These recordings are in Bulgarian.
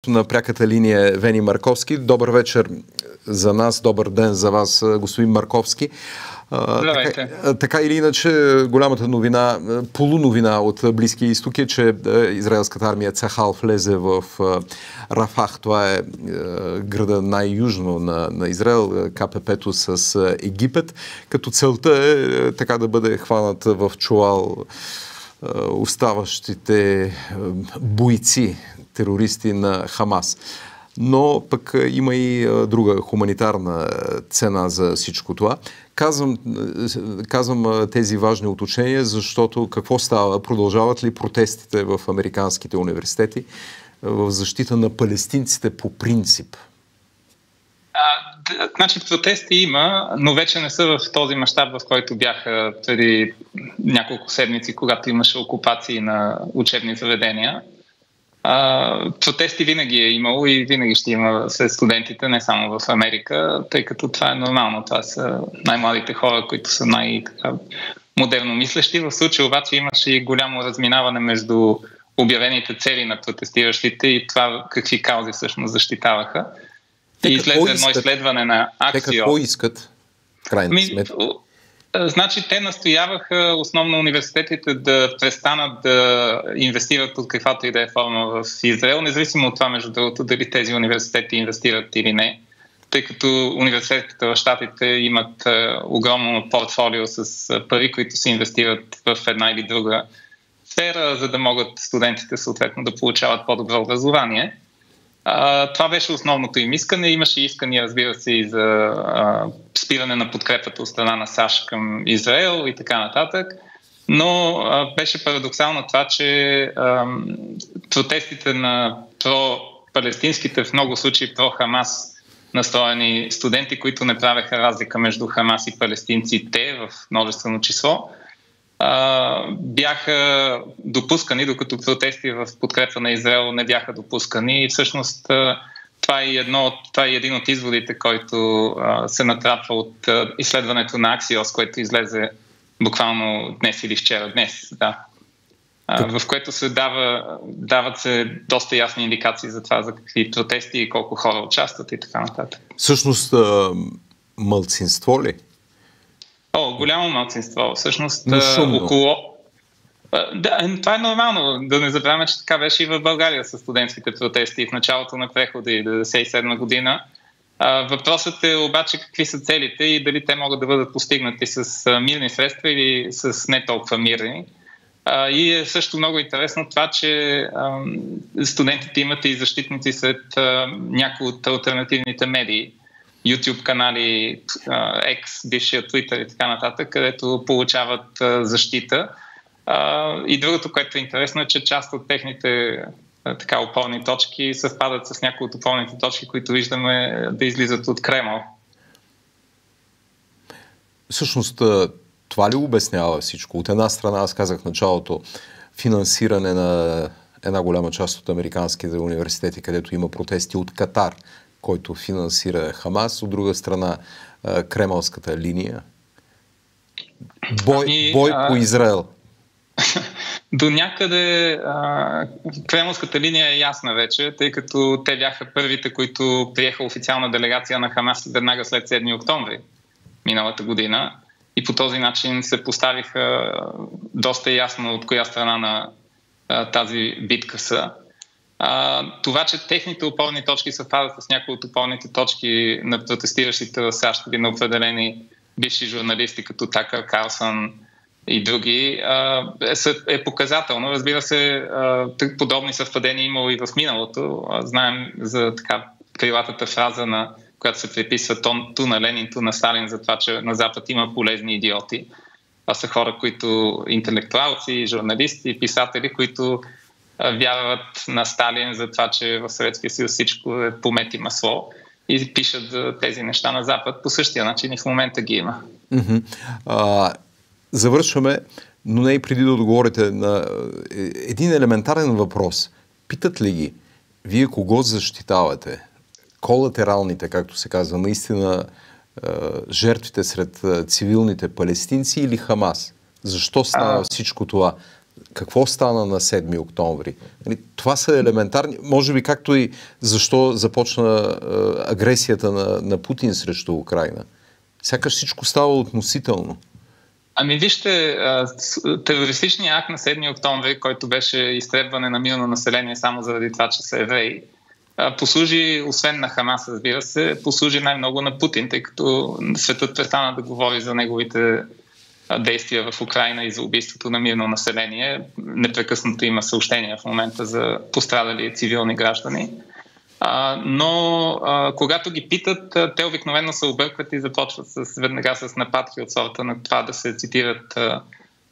На пряката линия Вени Марковски. Добър вечер за нас, добър ден за вас, господин Марковски. Така или иначе, голямата новина, полуновина от Близкия изток е, че израелската армия Цахал влезе в Рафах. Това е града най-южно на Израел, КПП-то с Египет, като целта е така да бъде хванат в чувал оставащите бойци, терористи на Хамас. Но пък има и друга хуманитарна цена за всичко това. Казвам тези важни уточнения, защото какво става? Продължават ли протестите в американските университети в защита на палестинците по принцип? Значи протести има, но вече не са в този мащаб, в който бяха преди няколко седмици, когато имаше окупации на учебни заведения. Протести винаги е имало и винаги ще има сред студентите, не само в Америка, тъй като това е нормално. Това са най-младите хора, които са най-модерно мислещи. В случая обаче имаше и голямо разминаване между обявените цели на протестиращите и това какви каузи всъщност защитаваха. И излезе едно изследване на Axios. Те какво искат? Крайна сметка. Значи те настояваха основно университетите да престанат да инвестират от каквато и да е форма в Израел, независимо от това, между другото, дали тези университети инвестират или не, тъй като университетите в щатите имат огромно портфолио с пари, които се инвестират в една или друга сфера, за да могат студентите съответно да получават по-добро образование. Това беше основното им искане. Имаше искания, разбира се, и за спиране на подкрепата от страна на САЩ към Израел и така нататък. Но беше парадоксално това, че протестите на про-палестинските, в много случаи про-Хамас настроени студенти, които не правеха разлика между Хамас и палестинците в множествено число, бяха допускани, докато протести в подкрепа на Израел не бяха допускани. И всъщност това е един от изводите, който се натрапва от изследването на Axios, което излезе буквално днес или вчера. Днес, да. В което се дават се доста ясни индикации за това, за какви протести и колко хора участват и така нататък. Всъщност, малцинство ли? Голямо малцинство. Всъщност, около... това е нормално. Да не забравяме, че така беше и в България с студентските протести в началото на прехода и 1997 година. Въпросът е обаче какви са целите и дали те могат да бъдат постигнати с мирни средства или с не толкова мирни. И е също много интересно това, че студентите имат и защитници сред някои от алтернативните медии. YouTube канали, X, бившия Twitter и така нататък, където получават защита. И другото, което е интересно, е, че част от техните опорни точки съвпадат с някои от опорните точки, които виждаме да излизат от Кремъл. Всъщност, това ли обяснява всичко? От една страна, аз казах в началото, финансиране на една голяма част от американските университети, където има протести от Катар, който финансира Хамас, от друга страна кремълската линия. Бой по Израел. До някъде кремълската линия е ясна вече, тъй като те бяха първите, които приеха официална делегация на Хамас веднага след 7 октомври миналата година и по този начин се поставиха доста ясно от коя страна на тази битка са. Това, че техните опорни точки съвпадат с някои от опорните точки на протестиращите в САЩ или на определени бивши журналисти, като Такър Карлсън и други, е показателно. Разбира се, подобни съвпадения имало и в миналото. Знаем за крилатата фраза, на която се приписва ту на Ленин, ту на Сталин, за това, че на Запад има полезни идиоти. Това са хора, които интелектуалци, журналисти, писатели, които вярват на Сталин за това, че в Съветския съюз всичко е помет и масло и пишат за тези неща на Запад. По същия начин и в момента ги има. Завършваме, но не и преди да отговорите на един елементарен въпрос. Питат ли ги, вие кого защитавате? Колатералните, както се казва, наистина жертвите сред цивилните палестинци или Хамас? Защо става всичко това? какво стана на 7 октомври? Това са елементарни, може би както и защо започна агресията на Путин срещу Украйна. Сякаш всичко става относително. Ами вижте, терористичният акт на 7 октомври, който беше изтребване на мирно население само заради това, че са евреи, послужи, освен на Хамас, разбира се, послужи най-много на Путин, тъй като светът престана да говори за неговите действия в Украйна и за убийството на мирно население. Непрекъснато има съобщения в момента за пострадали цивилни граждани. Но когато ги питат, те обикновено се объркват и започват веднага с нападки от сорта на това да се цитират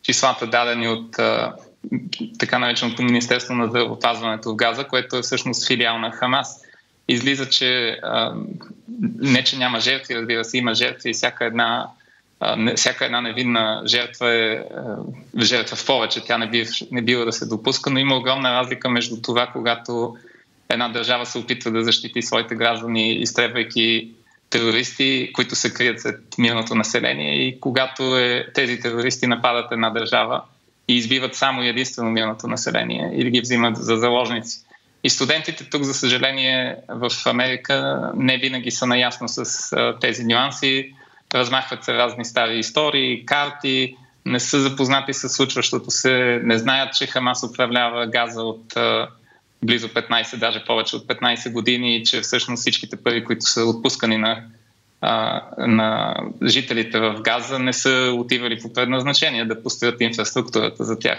числата дадени от така нареченото Министерство на здравеопазването в Газа, което е всъщност филиал на Хамас. Излиза, че не че няма жертви, разбира се, има жертви и всяка една невинна жертва е жертва в повече. Тя не бива да се допуска, но има огромна разлика между това, когато една държава се опитва да защити своите граждани, изтребвайки терористи, които се крият след мирното население, и когато тези терористи нападат една държава и избиват само и единствено мирното население или ги взимат за заложници. И студентите тук, за съжаление, в Америка не винаги са наясно с тези нюанси. Размахват се разни стари истории, карти, не са запознати с случващото се, не знаят, че Хамас управлява Газа от близо 15, даже повече от 15 години, и че всъщност всичките пари, които са отпускани на жителите в Газа, не са отивали по предназначение да построят инфраструктурата за тях.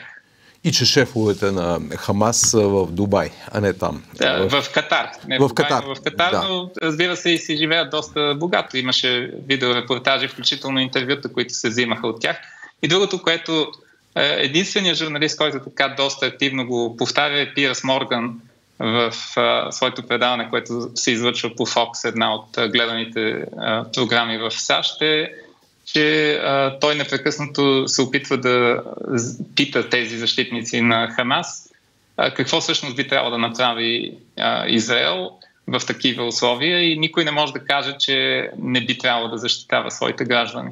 И че шефовете на Хамас са в Дубай, а не там. В Катар. Не в Катар, да. Но разбира се и си живеят доста богато. Имаше видеорепортажи, включително интервюта, които се взимаха от тях. И другото, което единственият журналист, който така доста активно го повтаря, е Пирс Морган в своето предаване, което се излъчва по Fox, една от гледаните програми в САЩ, че той непрекъснато се опитва да пита тези защитници на Хамас какво всъщност би трябвало да направи Израел в такива условия, и никой не може да каже, че не би трябвало да защитава своите граждани.